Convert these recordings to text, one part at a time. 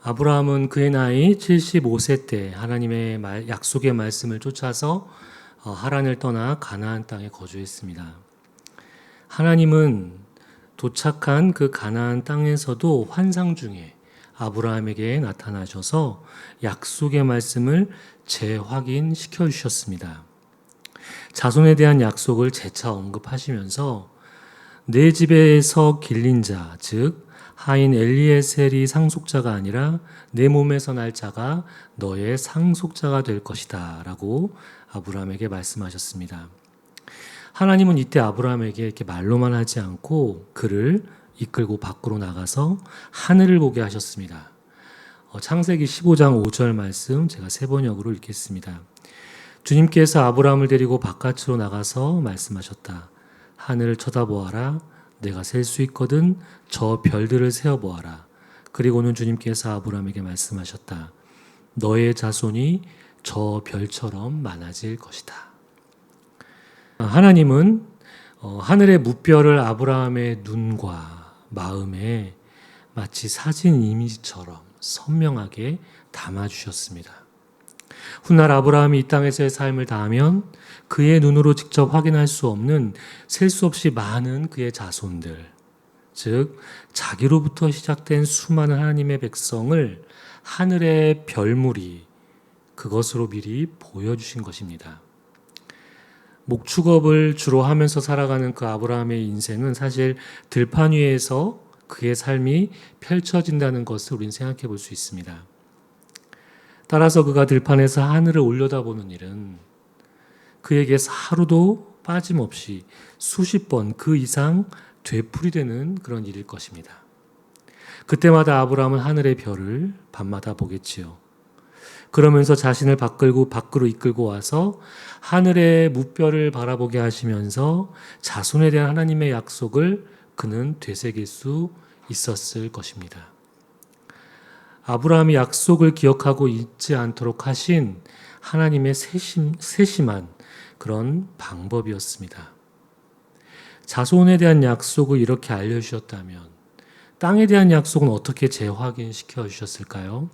아브라함은 그의 나이 75세 때 하나님의 약속의 말씀을 쫓아서 하란을 떠나 가나안 땅에 거주했습니다. 하나님은 도착한 그 가나안 땅에서도 환상 중에 아브라함에게 나타나셔서 약속의 말씀을 재확인시켜 주셨습니다. 자손에 대한 약속을 재차 언급하시면서 내 집에서 길린 자, 즉 하인 엘리에셀이 상속자가 아니라 내 몸에서 날 자가 너의 상속자가 될 것이다 라고 아브라함에게 말씀하셨습니다. 하나님은 이때 아브라함에게 이렇게 말로만 하지 않고 그를 이끌고 밖으로 나가서 하늘을 보게 하셨습니다. 창세기 15장 5절 말씀 제가 세 번역으로 읽겠습니다. 주님께서 아브라함을 데리고 바깥으로 나가서 말씀하셨다. 하늘을 쳐다보아라. 내가 셀 수 있거든 저 별들을 세어보아라. 그리고는 주님께서 아브라함에게 말씀하셨다. 너의 자손이 저 별처럼 많아질 것이다. 하나님은 하늘의 무별을 아브라함의 눈과 마음에 마치 사진 이미지처럼 선명하게 담아주셨습니다. 훗날 아브라함이 이 땅에서의 삶을 다하면 그의 눈으로 직접 확인할 수 없는 셀 수 없이 많은 그의 자손들, 즉 자기로부터 시작된 수많은 하나님의 백성을 하늘의 별무리 그것으로 미리 보여주신 것입니다. 목축업을 주로 하면서 살아가는 그 아브라함의 인생은 사실 들판 위에서 그의 삶이 펼쳐진다는 것을 우리는 생각해 볼 수 있습니다. 따라서 그가 들판에서 하늘을 올려다보는 일은 그에게서 하루도 빠짐없이 수십 번 그 이상 되풀이되는 그런 일일 것입니다. 그때마다 아브라함은 하늘의 별을 밤마다 보겠지요. 그러면서 자신을 밖으로 이끌고 와서 하늘의 무별을 바라보게 하시면서 자손에 대한 하나님의 약속을 그는 되새길 수 있었을 것입니다. 아브라함이 약속을 기억하고 잊지 않도록 하신 하나님의 세심한 그런 방법이었습니다. 자손에 대한 약속을 이렇게 알려주셨다면 땅에 대한 약속은 어떻게 재확인시켜 주셨을까요?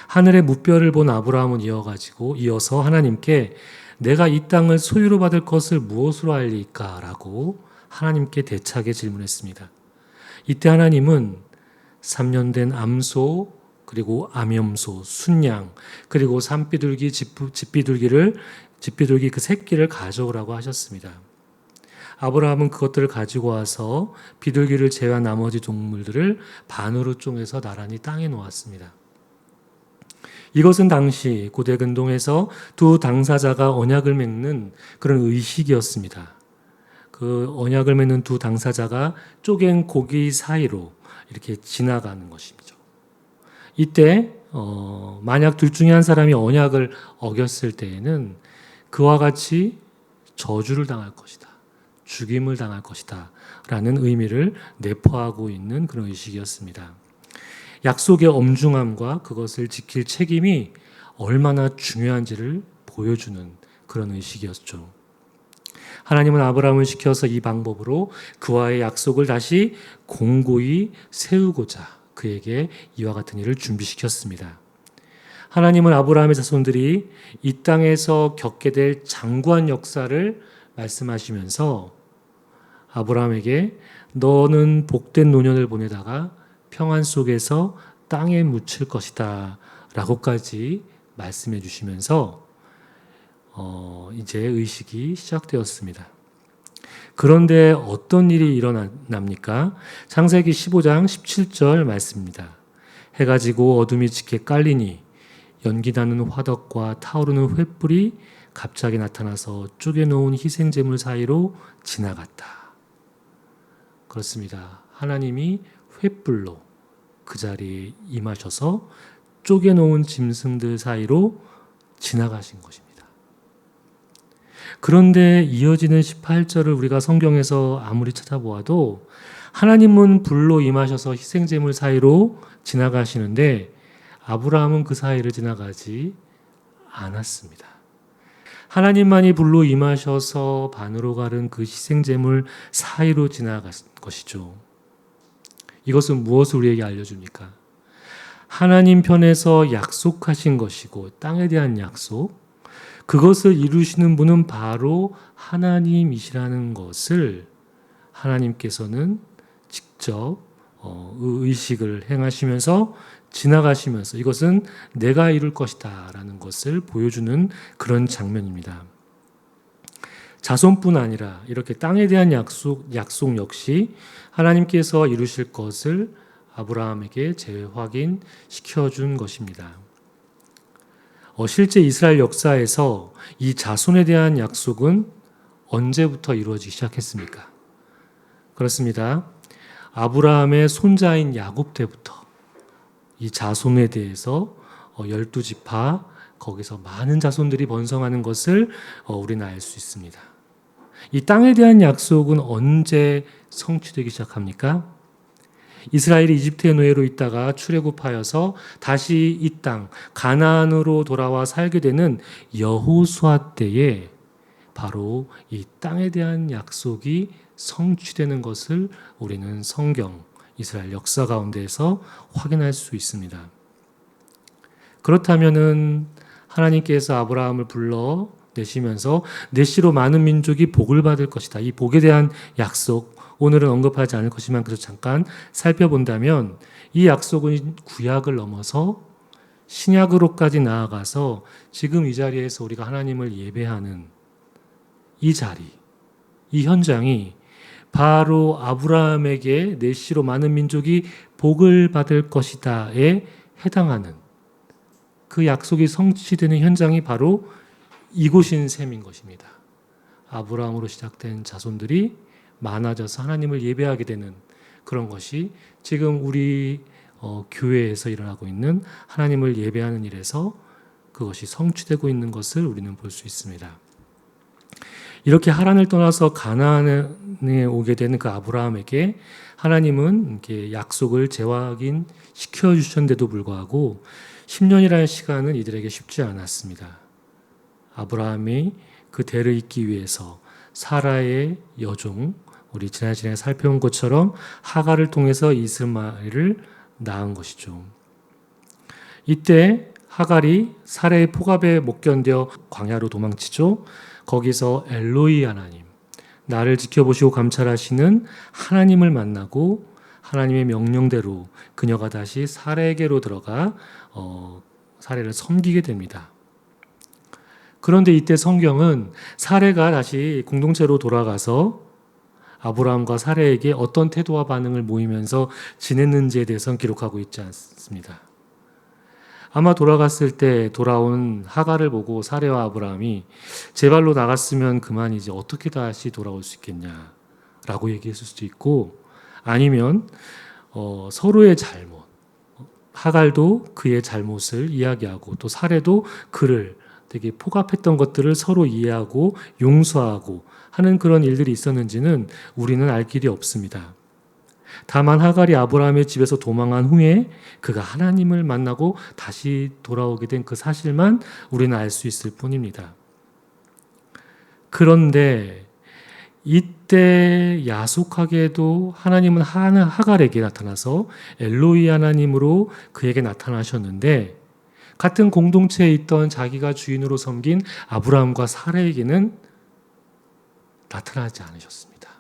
하늘의 무별을 본 아브라함은 이어서 하나님께 내가 이 땅을 소유로 받을 것을 무엇으로 알리까? 라고 하나님께 대차게 질문했습니다. 이때 하나님은 3년 된 암소, 그리고 암염소, 순양, 그리고 산비둘기, 집비둘기 그 새끼를 가져오라고 하셨습니다. 아브라함은 그것들을 가지고 와서 비둘기를 제외한 나머지 동물들을 반으로 쪼개서 나란히 땅에 놓았습니다. 이것은 당시 고대 근동에서 두 당사자가 언약을 맺는 그런 의식이었습니다. 그 언약을 맺는 두 당사자가 쪼갠 고기 사이로 이렇게 지나가는 것이죠. 이때 만약 둘 중에 한 사람이 언약을 어겼을 때에는 그와 같이 저주를 당할 것이다. 죽임을 당할 것이다. 라는 의미를 내포하고 있는 그런 의식이었습니다. 약속의 엄중함과 그것을 지킬 책임이 얼마나 중요한지를 보여주는 그런 의식이었죠. 하나님은 아브라함을 시켜서 이 방법으로 그와의 약속을 다시 공고히 세우고자 그에게 이와 같은 일을 준비시켰습니다. 하나님은 아브라함의 자손들이 이 땅에서 겪게 될 장구한 역사를 말씀하시면서 아브라함에게 너는 복된 노년을 보내다가 평안 속에서 땅에 묻힐 것이다 라고까지 말씀해 주시면서 이제 의식이 시작되었습니다. 그런데 어떤 일이 일어납니까? 창세기 15장 17절 말씀입니다. 해가 지고 어둠이 짙게 깔리니 연기나는 화덕과 타오르는 횃불이 갑자기 나타나서 쪼개놓은 희생제물 사이로 지나갔다. 그렇습니다. 하나님이 횃불로 그 자리에 임하셔서 쪼개놓은 짐승들 사이로 지나가신 것입니다. 그런데 이어지는 18절을 우리가 성경에서 아무리 찾아보아도 하나님은 불로 임하셔서 희생제물 사이로 지나가시는데 아브라함은 그 사이를 지나가지 않았습니다. 하나님만이 불로 임하셔서 반으로 가른 그 희생제물 사이로 지나간 것이죠. 이것은 무엇을 우리에게 알려줍니까? 하나님 편에서 약속하신 것이고 땅에 대한 약속, 그것을 이루시는 분은 바로 하나님이시라는 것을 하나님께서는 직접 의식을 행하시면서 지나가시면서 이것은 내가 이룰 것이다 라는 것을 보여주는 그런 장면입니다. 자손뿐 아니라 이렇게 땅에 대한 약속 역시 하나님께서 이루실 것을 아브라함에게 재확인시켜 준 것입니다. 실제 이스라엘 역사에서 이 자손에 대한 약속은 언제부터 이루어지기 시작했습니까? 그렇습니다. 아브라함의 손자인 야곱 때부터 이 자손에 대해서 12지파 거기서 많은 자손들이 번성하는 것을 우리는 알 수 있습니다. 이 땅에 대한 약속은 언제 성취되기 시작합니까? 이스라엘이 이집트의 노예로 있다가 출애굽하여서 다시 이 땅 가나안으로 돌아와 살게 되는 여호수아 때에 바로 이 땅에 대한 약속이 성취되는 것을 우리는 성경 이스라엘 역사 가운데에서 확인할 수 있습니다. 그렇다면은 하나님께서 아브라함을 불러 내시면서 내 씨로 많은 민족이 복을 받을 것이다. 이 복에 대한 약속, 오늘은 언급하지 않을 것이지만 그래서 잠깐 살펴본다면 이 약속은 구약을 넘어서 신약으로까지 나아가서 지금 이 자리에서 우리가 하나님을 예배하는 이 자리, 이 현장이 바로 아브라함에게 내 씨로 많은 민족이 복을 받을 것이다에 해당하는 그 약속이 성취되는 현장이 바로 이곳인 셈인 것입니다. 아브라함으로 시작된 자손들이 많아져서 하나님을 예배하게 되는 그런 것이 지금 우리 교회에서 일어나고 있는 하나님을 예배하는 일에서 그것이 성취되고 있는 것을 우리는 볼 수 있습니다. 이렇게 하란을 떠나서 가나안에 오게 되는 그 아브라함에게 하나님은 이렇게 약속을 재확인시켜 주셨는데도 불구하고 10년이라는 시간은 이들에게 쉽지 않았습니다. 아브라함이 그 대를 잇기 위해서 사라의 여종, 우리 지난 시간에 살펴본 것처럼 하갈을 통해서 이스마엘을 낳은 것이죠. 이때 하갈이 사라의 포갑에 못 견뎌 광야로 도망치죠. 거기서 엘로이 하나님, 나를 지켜보시고 감찰하시는 하나님을 만나고 하나님의 명령대로 그녀가 다시 사라에게로 들어가 사라를 섬기게 됩니다. 그런데 이때 성경은 사라가 다시 공동체로 돌아가서 아브라함과 사라에게 어떤 태도와 반응을 보이면서 지냈는지에 대해서는 기록하고 있지 않습니다. 아마 돌아갔을 때 돌아온 하갈을 보고 사라와 아브라함이 제 발로 나갔으면 그만이지 어떻게 다시 돌아올 수 있겠냐라고 얘기했을 수도 있고, 아니면 서로의 잘못, 하갈도 그의 잘못을 이야기하고 또 사라도 그를 되게 포갑했던 것들을 서로 이해하고 용서하고 하는 그런 일들이 있었는지는 우리는 알 길이 없습니다. 다만 하갈이 아브라함의 집에서 도망한 후에 그가 하나님을 만나고 다시 돌아오게 된 그 사실만 우리는 알 수 있을 뿐입니다. 그런데 이때 야속하게도 하나님은 하갈에게 나타나서 엘로이 하나님으로 그에게 나타나셨는데, 같은 공동체에 있던 자기가 주인으로 섬긴 아브라함과 사라에게는 나타나지 않으셨습니다.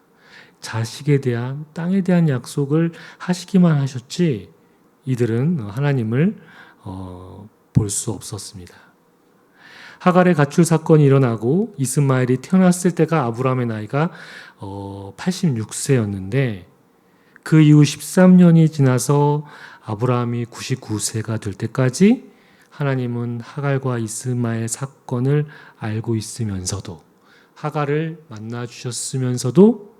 자식에 대한, 땅에 대한 약속을 하시기만 하셨지 이들은 하나님을 볼 수 없었습니다. 하갈의 가출 사건이 일어나고 이스마엘이 태어났을 때가 아브라함의 나이가 86세였는데 그 이후 13년이 지나서 아브라함이 99세가 될 때까지 하나님은 하갈과 이스마엘 사건을 알고 있으면서도, 하갈을 만나 주셨으면서도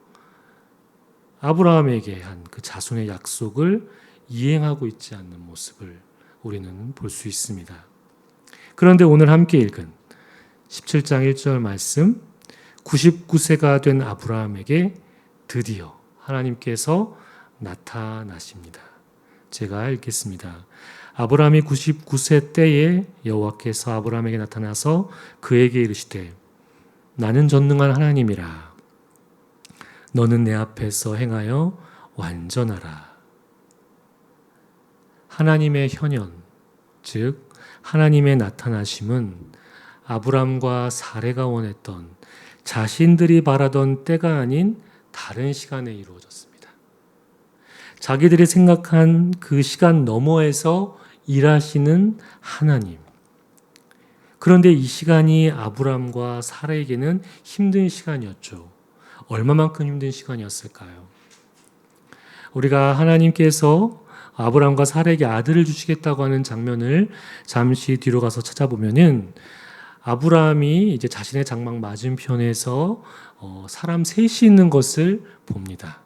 아브라함에게 한 그 자손의 약속을 이행하고 있지 않는 모습을 우리는 볼 수 있습니다. 그런데 오늘 함께 읽은 17장 1절 말씀, 99세가 된 아브라함에게 드디어 하나님께서 나타나십니다. 제가 읽겠습니다. 아브라함이 99세 때에 여호와께서 아브라함에게 나타나서 그에게 이르시되 나는 전능한 하나님이라. 너는 내 앞에서 행하여 완전하라. 하나님의 현현, 즉 하나님의 나타나심은 아브람과 사레가 원했던 자신들이 바라던 때가 아닌 다른 시간에 이루어졌습니다. 자기들이 생각한 그 시간 너머에서 일하시는 하나님. 그런데 이 시간이 아브람과 사라에게는 힘든 시간이었죠. 얼마만큼 힘든 시간이었을까요? 우리가 하나님께서 아브람과 사라에게 아들을 주시겠다고 하는 장면을 잠시 뒤로 가서 찾아보면은 아브람이 이제 자신의 장막 맞은편에서 사람 셋이 있는 것을 봅니다.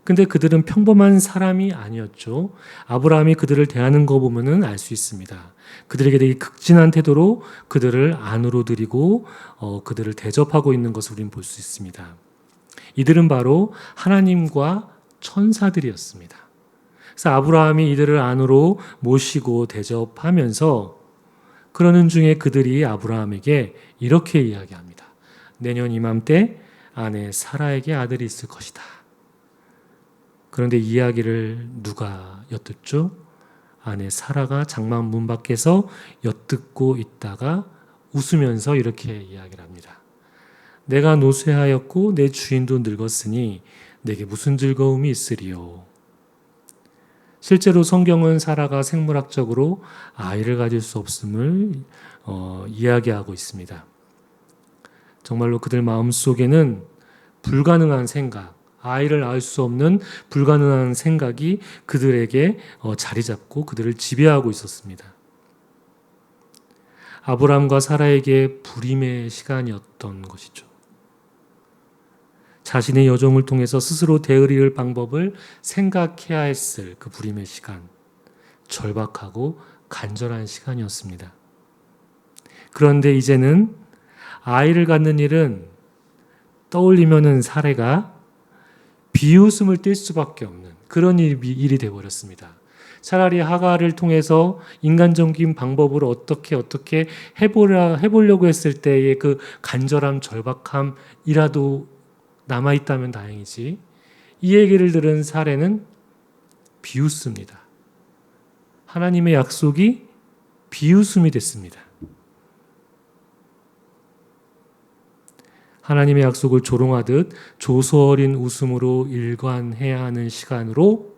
근데 그들은 평범한 사람이 아니었죠. 아브라함이 그들을 대하는 거 보면은 알 수 있습니다. 그들에게 되게 극진한 태도로 그들을 안으로 들이고 그들을 대접하고 있는 것을 우리는 볼 수 있습니다. 이들은 바로 하나님과 천사들이었습니다. 그래서 아브라함이 이들을 안으로 모시고 대접하면서 그러는 중에 그들이 아브라함에게 이렇게 이야기합니다. 내년 이맘때 아내 사라에게 아들이 있을 것이다. 그런데 이야기를 누가 엿듣죠? 아내 사라가 장막 문 밖에서 엿듣고 있다가 웃으면서 이렇게 이야기를 합니다. 내가 노쇠하였고 내 주인도 늙었으니 내게 무슨 즐거움이 있으리요. 실제로 성경은 사라가 생물학적으로 아이를 가질 수 없음을 이야기하고 있습니다. 정말로 그들 마음속에는 불가능한 생각, 아이를 낳을 수 없는 불가능한 생각이 그들에게 자리 잡고 그들을 지배하고 있었습니다. 아브람과 사라에게 불임의 시간이었던 것이죠. 자신의 여정을 통해서 스스로 되어릴 방법을 생각해야 했을 그 불임의 시간, 절박하고 간절한 시간이었습니다. 그런데 이제는 아이를 갖는 일은 떠올리면은 사례가 비웃음을 띨 수밖에 없는 그런 일이 되어버렸습니다. 차라리 하갈을 통해서 인간적인 방법으로 어떻게 해보려고 했을 때의 그 간절함, 절박함이라도 남아있다면 다행이지. 이 얘기를 들은 사례는 비웃습니다. 하나님의 약속이 비웃음이 됐습니다. 하나님의 약속을 조롱하듯 조소어린 웃음으로 일관해야 하는 시간으로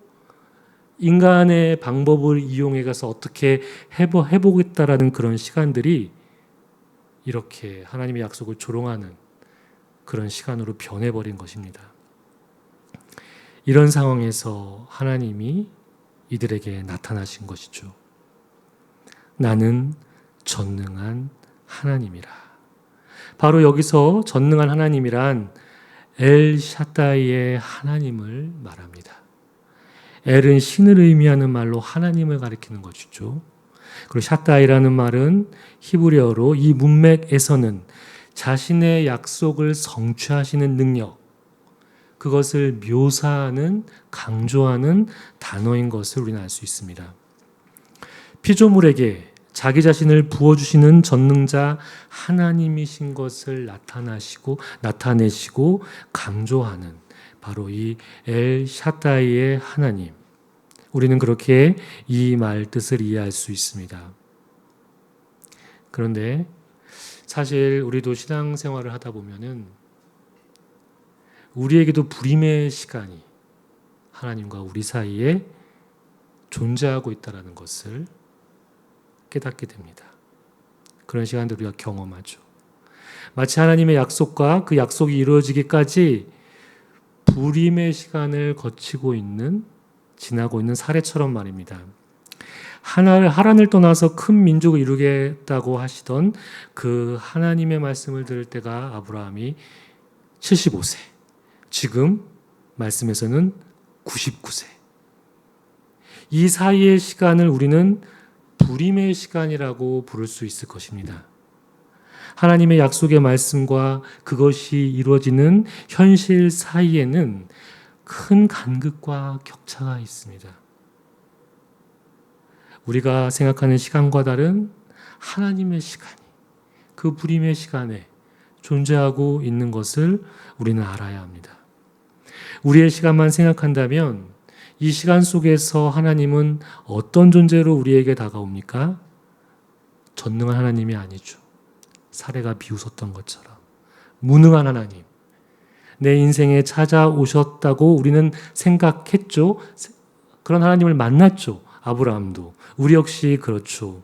인간의 방법을 이용해 가서 어떻게 해보겠다라는 그런 시간들이 이렇게 하나님의 약속을 조롱하는 그런 시간으로 변해버린 것입니다. 이런 상황에서 하나님이 이들에게 나타나신 것이죠. 나는 전능한 하나님이라. 바로 여기서 전능한 하나님이란 엘 샤다이의 하나님을 말합니다. 엘은 신을 의미하는 말로 하나님을 가리키는 것이죠. 그리고 샤다이라는 말은 히브리어로 이 문맥에서는 자신의 약속을 성취하시는 능력, 그것을 묘사하는, 강조하는 단어인 것을 우리는 알 수 있습니다. 피조물에게 자기 자신을 부어주시는 전능자 하나님이신 것을 나타내시고 강조하는 바로 이 엘 샤다이의 하나님. 우리는 그렇게 이 말 뜻을 이해할 수 있습니다. 그런데 사실 우리도 신앙생활을 하다 보면은 우리에게도 불임의 시간이 하나님과 우리 사이에 존재하고 있다는 것을 깨닫게 됩니다. 그런 시간들 우리가 경험하죠. 마치 하나님의 약속과 그 약속이 이루어지기까지 불임의 시간을 지나고 있는 사례처럼 말입니다. 하란을 떠나서 큰 민족을 이루겠다고 하시던 그 하나님의 말씀을 들을 때가 아브라함이 75세, 지금 말씀에서는 99세. 이 사이의 시간을 우리는 불임의 시간이라고 부를 수 있을 것입니다. 하나님의 약속의 말씀과 그것이 이루어지는 현실 사이에는 큰 간극과 격차가 있습니다. 우리가 생각하는 시간과 다른 하나님의 시간이 그 불임의 시간에 존재하고 있는 것을 우리는 알아야 합니다. 우리의 시간만 생각한다면 이 시간 속에서 하나님은 어떤 존재로 우리에게 다가옵니까? 전능한 하나님이 아니죠. 사례가 비웃었던 것처럼 무능한 하나님, 내 인생에 찾아오셨다고 우리는 생각했죠. 그런 하나님을 만났죠. 아브라함도. 우리 역시 그렇죠.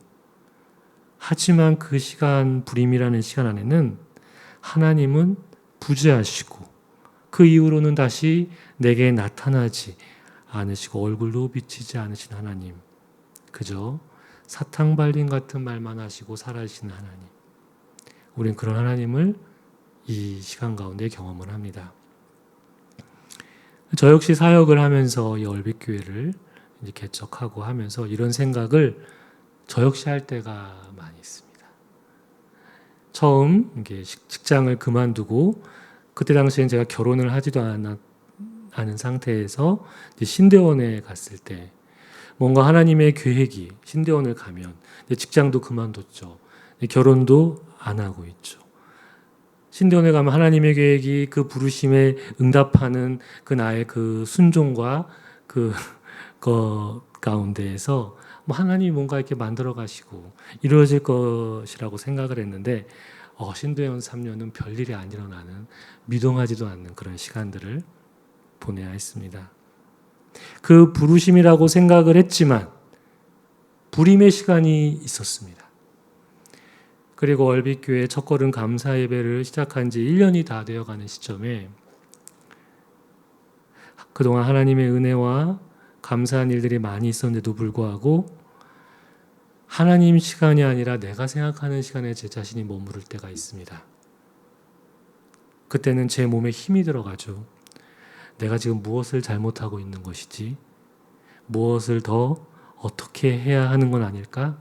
하지만 그 시간, 불임이라는 시간 안에는 하나님은 부재하시고 그 이후로는 다시 내게 나타나지 않으시고 얼굴도 비치지 않으신 하나님. 그저 사탕발림 같은 말만 하시고 사라지시는 하나님. 우린 그런 하나님을 이 시간 가운데 경험을 합니다. 저 역시 사역을 하면서 이 얼빛교회를 이제 개척하고 하면서 이런 생각을 저 역시 할 때가 많이 있습니다. 처음 이게 직장을 그만두고 그때 당시엔 제가 결혼을 하지도 않은 상태에서 이제 신대원에 갔을 때 뭔가 하나님의 계획이 신대원을 가면 직장도 그만뒀죠. 결혼도 안 하고 있죠. 신대원에 가면 하나님의 계획이 그 부르심에 응답하는 그 나의 그 순종과 그 가운데에서 뭐 하나님이 뭔가 이렇게 만들어 가시고 이루어질 것이라고 생각을 했는데 신대원 3년은 별일이 안 일어나는 미동하지도 않는 그런 시간들을 보내야 했습니다. 그 부르심이라고 생각을 했지만 불임의 시간이 있었습니다. 그리고 얼빛교회 첫걸음 감사 예배를 시작한 지 1년이 다 되어가는 시점에 그동안 하나님의 은혜와 감사한 일들이 많이 있었는데도 불구하고 하나님 시간이 아니라 내가 생각하는 시간에 제 자신이 머무를 때가 있습니다. 그때는 제 몸에 힘이 들어가죠. 내가 지금 무엇을 잘못하고 있는 것이지? 무엇을 더 어떻게 해야 하는 건 아닐까?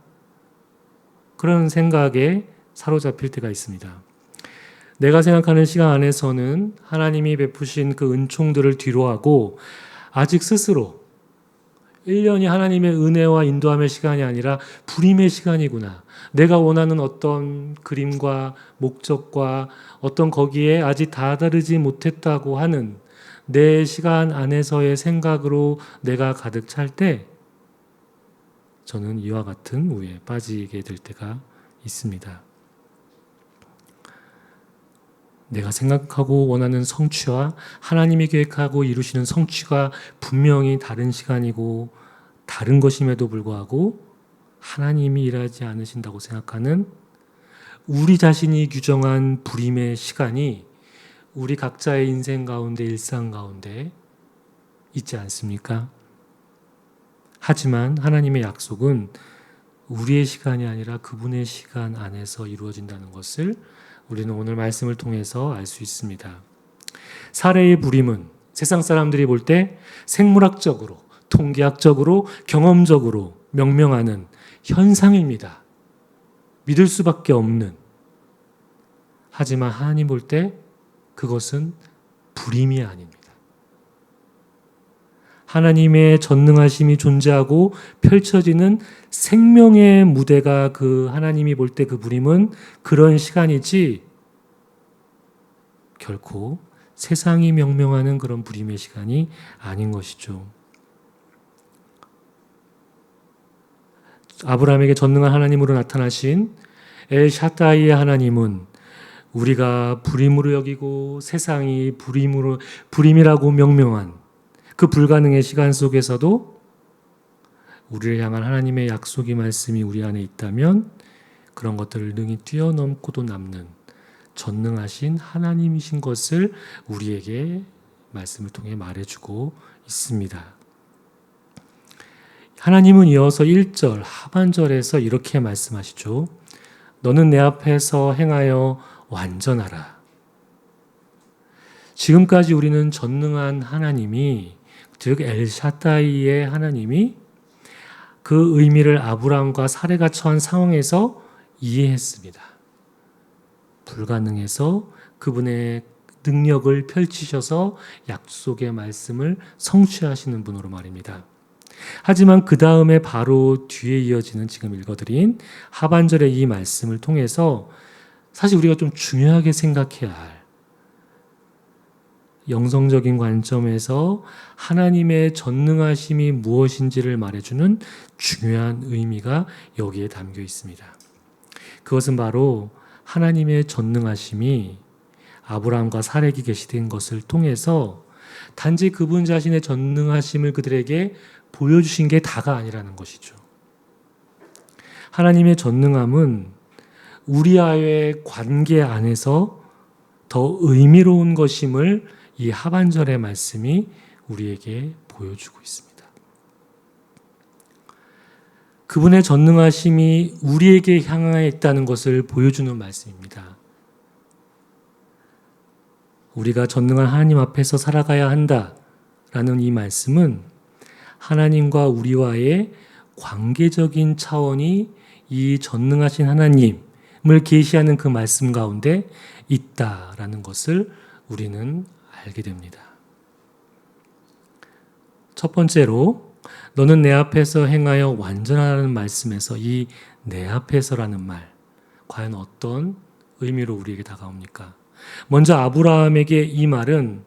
그런 생각에 사로잡힐 때가 있습니다. 내가 생각하는 시간 안에서는 하나님이 베푸신 그 은총들을 뒤로하고 아직 스스로 1년이 하나님의 은혜와 인도함의 시간이 아니라 불임의 시간이구나. 내가 원하는 어떤 그림과 목적과 어떤 거기에 아직 다다르지 못했다고 하는 내 시간 안에서의 생각으로 내가 가득 찰 때 저는 이와 같은 우에 빠지게 될 때가 있습니다. 내가 생각하고 원하는 성취와 하나님이 계획하고 이루시는 성취가 분명히 다른 시간이고 다른 것임에도 불구하고 하나님이 일하지 않으신다고 생각하는 우리 자신이 규정한 불임의 시간이 우리 각자의 인생 가운데 일상 가운데 있지 않습니까? 하지만 하나님의 약속은 우리의 시간이 아니라 그분의 시간 안에서 이루어진다는 것을 우리는 오늘 말씀을 통해서 알 수 있습니다. 사례의 불임은 세상 사람들이 볼 때 생물학적으로, 통계학적으로, 경험적으로 명명하는 현상입니다. 믿을 수밖에 없는. 하지만 하나님 볼 때 그것은 불임이 아닙니다. 하나님의 전능하심이 존재하고 펼쳐지는 생명의 무대가 그 하나님이 볼 때 그 불임은 그런 시간이지 결코 세상이 명명하는 그런 불임의 시간이 아닌 것이죠. 아브라함에게 전능한 하나님으로 나타나신 엘샤다이의 하나님은 우리가 불임으로 여기고 세상이 불임이라고 명명한 그 불가능의 시간 속에서도 우리를 향한 하나님의 약속의 말씀이 우리 안에 있다면 그런 것들을 능히 뛰어넘고도 남는 전능하신 하나님이신 것을 우리에게 말씀을 통해 말해주고 있습니다. 하나님은 이어서 1절 하반절에서 이렇게 말씀하시죠. 너는 내 앞에서 행하여 완전하라. 지금까지 우리는 전능한 하나님이 즉 엘샤다이의 하나님이 그 의미를 아브라함과 사레가 처한 상황에서 이해했습니다. 불가능해서 그분의 능력을 펼치셔서 약속의 말씀을 성취하시는 분으로 말입니다. 하지만 그 다음에 바로 뒤에 이어지는 지금 읽어드린 하반절의 이 말씀을 통해서 사실 우리가 좀 중요하게 생각해야 할 영성적인 관점에서 하나님의 전능하심이 무엇인지를 말해주는 중요한 의미가 여기에 담겨 있습니다. 그것은 바로 하나님의 전능하심이 아브라함과 사렉이 계시된 것을 통해서 단지 그분 자신의 전능하심을 그들에게 보여주신 게 다가 아니라는 것이죠. 하나님의 전능함은 우리와의 관계 안에서 더 의미로운 것임을 이 하반절의 말씀이 우리에게 보여주고 있습니다. 그분의 전능하심이 우리에게 향해 있다는 것을 보여주는 말씀입니다. 우리가 전능한 하나님 앞에서 살아가야 한다라는 이 말씀은 하나님과 우리와의 관계적인 차원이 이 전능하신 하나님을 계시하는 그 말씀 가운데 있다라는 것을 우리는 알게 됩니다. 첫 번째로 너는 내 앞에서 행하여 완전하라는 말씀에서 이 내 앞에서라는 말, 과연 어떤 의미로 우리에게 다가옵니까? 먼저 아브라함에게 이 말은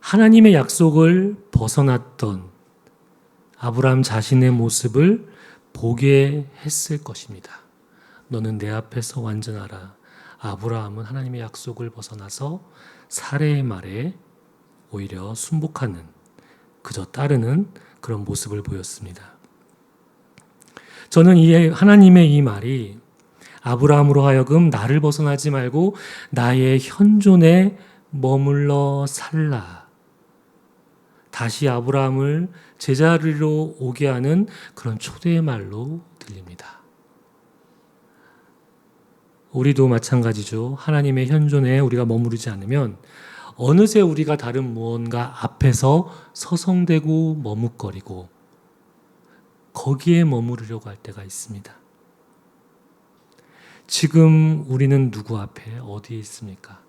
하나님의 약속을 벗어났던 아브라함 자신의 모습을 보게 했을 것입니다. 너는 내 앞에서 완전하라. 아브라함은 하나님의 약속을 벗어나서 사레의 말에 오히려 순복하는, 그저 따르는 그런 모습을 보였습니다. 저는 이 하나님의 이 말이 아브라함으로 하여금 나를 벗어나지 말고 나의 현존에 머물러 살라. 다시 아브라함을 제자리로 오게 하는 그런 초대의 말로 들립니다. 우리도 마찬가지죠. 하나님의 현존에 우리가 머무르지 않으면 어느새 우리가 다른 무언가 앞에서 서성대고 머뭇거리고 거기에 머무르려고 할 때가 있습니다. 지금 우리는 누구 앞에 어디에 있습니까?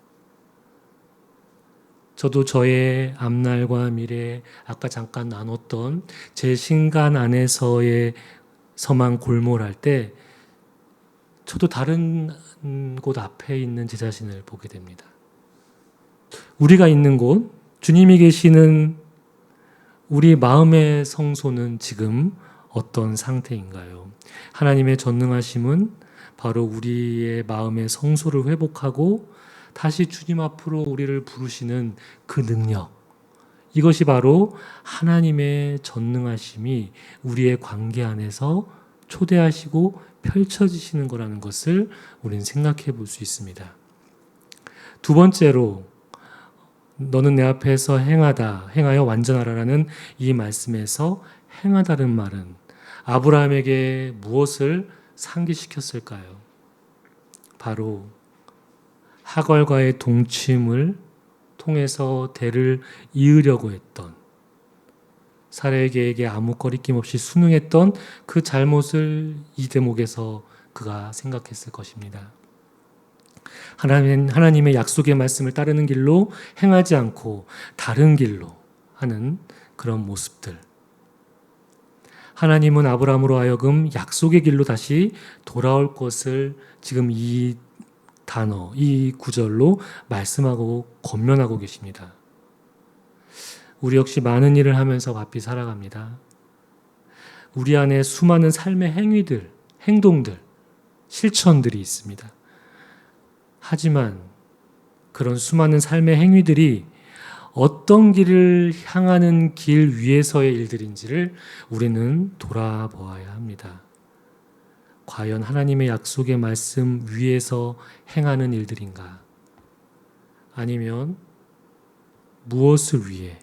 저도 저의 앞날과 미래, 아까 잠깐 나눴던 제 신간 안에서의 서만 골몰할 때 저도 다른 곳 앞에 있는 제 자신을 보게 됩니다. 우리가 있는 곳, 주님이 계시는 우리 마음의 성소는 지금 어떤 상태인가요? 하나님의 전능하심은 바로 우리의 마음의 성소를 회복하고 다시 주님 앞으로 우리를 부르시는 그 능력, 이것이 바로 하나님의 전능하심이 우리의 관계 안에서 초대하시고 펼쳐지시는 거라는 것을 우리는 생각해 볼 수 있습니다. 두 번째로 너는 내 앞에서 행하여 완전하라라는 이 말씀에서 행하다는 말은 아브라함에게 무엇을 상기시켰을까요? 바로 하걸과의 동침을 통해서 대를 이으려고 했던, 사레에게 아무 거리낌 없이 순응했던 그 잘못을 이 대목에서 그가 생각했을 것입니다. 하나님의 약속의 말씀을 따르는 길로 행하지 않고 다른 길로 하는 그런 모습들. 하나님은 아브라함으로 하여금 약속의 길로 다시 돌아올 것을 지금 이 단어, 이 구절로 말씀하고 권면하고 계십니다. 우리 역시 많은 일을 하면서 바삐 살아갑니다. 우리 안에 수많은 삶의 행위들, 행동들, 실천들이 있습니다. 하지만 그런 수많은 삶의 행위들이 어떤 길을 향하는 길 위에서의 일들인지를 우리는 돌아보아야 합니다. 과연 하나님의 약속의 말씀 위에서 행하는 일들인가? 아니면 무엇을 위해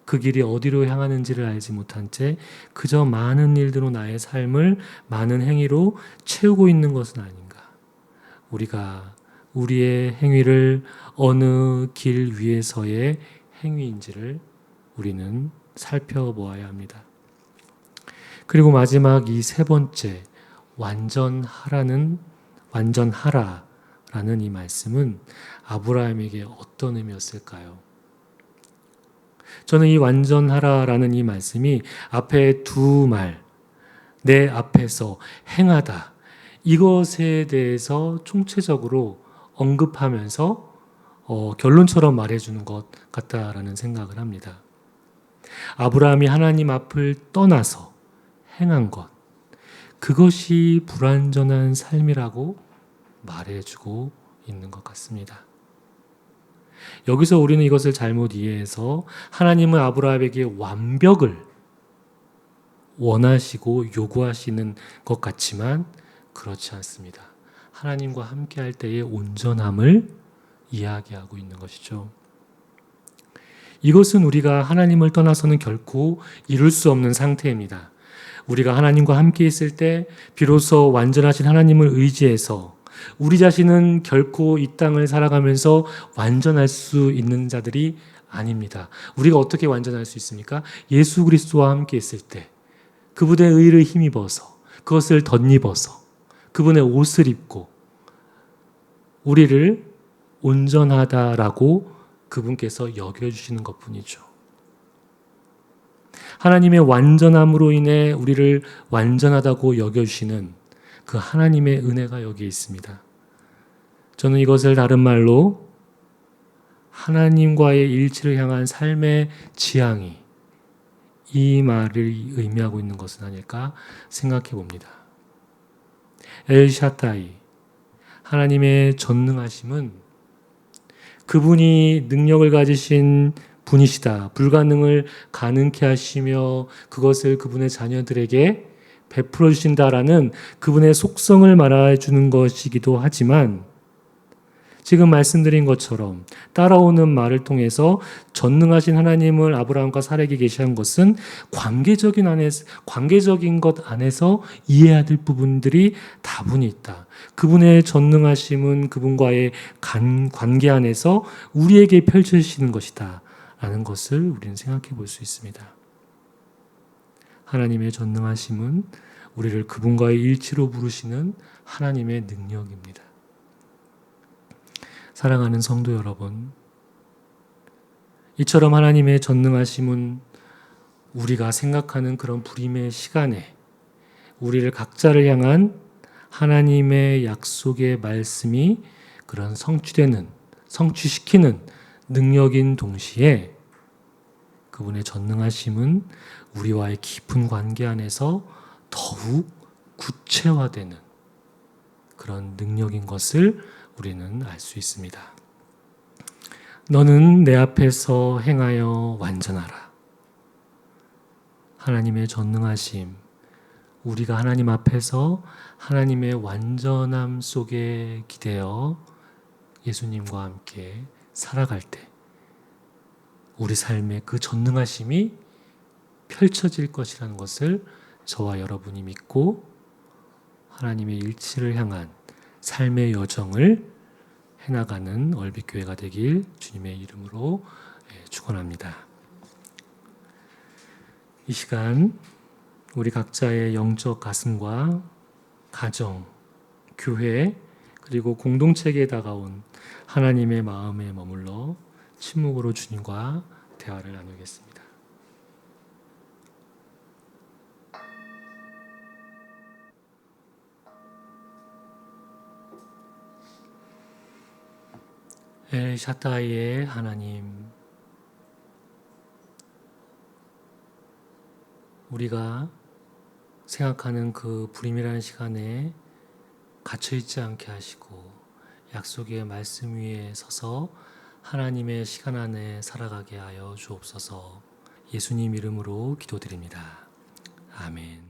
그 길이 어디로 향하는지를 알지 못한 채 그저 많은 일들로 나의 삶을 많은 행위로 채우고 있는 것은 아닌가? 우리가 우리의 행위를 어느 길 위에서의 행위인지를 우리는 살펴보아야 합니다. 그리고 마지막 이 세 번째, 완전하라는 이 말씀은 아브라함에게 어떤 의미였을까요? 저는 이 완전하라라는 이 말씀이 앞에 두 말, 내 앞에서 행하다, 이것에 대해서 총체적으로 언급하면서 결론처럼 말해주는 것 같다라는 생각을 합니다. 아브라함이 하나님 앞을 떠나서 행한 것, 그것이 불완전한 삶이라고 말해주고 있는 것 같습니다. 여기서 우리는 이것을 잘못 이해해서 하나님은 아브라함에게 완벽을 원하시고 요구하시는 것 같지만 그렇지 않습니다. 하나님과 함께 할 때의 온전함을 이야기하고 있는 것이죠. 이것은 우리가 하나님을 떠나서는 결코 이룰 수 없는 상태입니다. 우리가 하나님과 함께 있을 때 비로소 완전하신 하나님을 의지해서 우리 자신은 결코 이 땅을 살아가면서 완전할 수 있는 자들이 아닙니다. 우리가 어떻게 완전할 수 있습니까? 예수 그리스도와 함께 있을 때 그분의 의를 힘입어서 그것을 덧입어서 그분의 옷을 입고 우리를 온전하다라고 그분께서 여겨주시는 것뿐이죠. 하나님의 완전함으로 인해 우리를 완전하다고 여겨주시는 그 하나님의 은혜가 여기에 있습니다. 저는 이것을 다른 말로 하나님과의 일치를 향한 삶의 지향이 이 말을 의미하고 있는 것은 아닐까 생각해 봅니다. 엘샤다이, 하나님의 전능하심은 그분이 능력을 가지신 분이시다. 불가능을 가능케 하시며 그것을 그분의 자녀들에게 베풀어 주신다라는 그분의 속성을 말해주는 것이기도 하지만 지금 말씀드린 것처럼 따라오는 말을 통해서 전능하신 하나님을 아브라함과 사라에게 계시한 것은 관계적인 것 안에서 이해해야 될 부분들이 다분히 있다. 그분의 전능하심은 그분과의 관계 안에서 우리에게 펼쳐지시는 것이다. 라는 것을 우리는 생각해 볼 수 있습니다. 하나님의 전능하심은 우리를 그분과의 일치로 부르시는 하나님의 능력입니다. 사랑하는 성도 여러분, 이처럼 하나님의 전능하심은 우리가 생각하는 그런 불임의 시간에 우리를 각자를 향한 하나님의 약속의 말씀이 그런 성취시키는 능력인 동시에 그분의 전능하심은 우리와의 깊은 관계 안에서 더욱 구체화되는 그런 능력인 것을 우리는 알 수 있습니다. 너는 내 앞에서 행하여 완전하라. 하나님의 전능하심, 우리가 하나님 앞에서 하나님의 완전함 속에 기대어 예수님과 함께 살아갈 때 우리 삶의 그 전능하심이 펼쳐질 것이라는 것을 저와 여러분이 믿고 하나님의 일치를 향한 삶의 여정을 해나가는 얼빛교회가 되길 주님의 이름으로 축원합니다. 이 시간 우리 각자의 영적 가슴과 가정, 교회 그리고 공동체에 다가온 하나님의 마음에 머물러 침묵으로 주님과 대화를 나누겠습니다. 엘샤다이의 하나님, 우리가 생각하는 그 불임이라는 시간에 갇혀있지 않게 하시고 약속의 말씀 위에 서서 하나님의 시간 안에 살아가게 하여 주옵소서. 예수님 이름으로 기도드립니다. 아멘.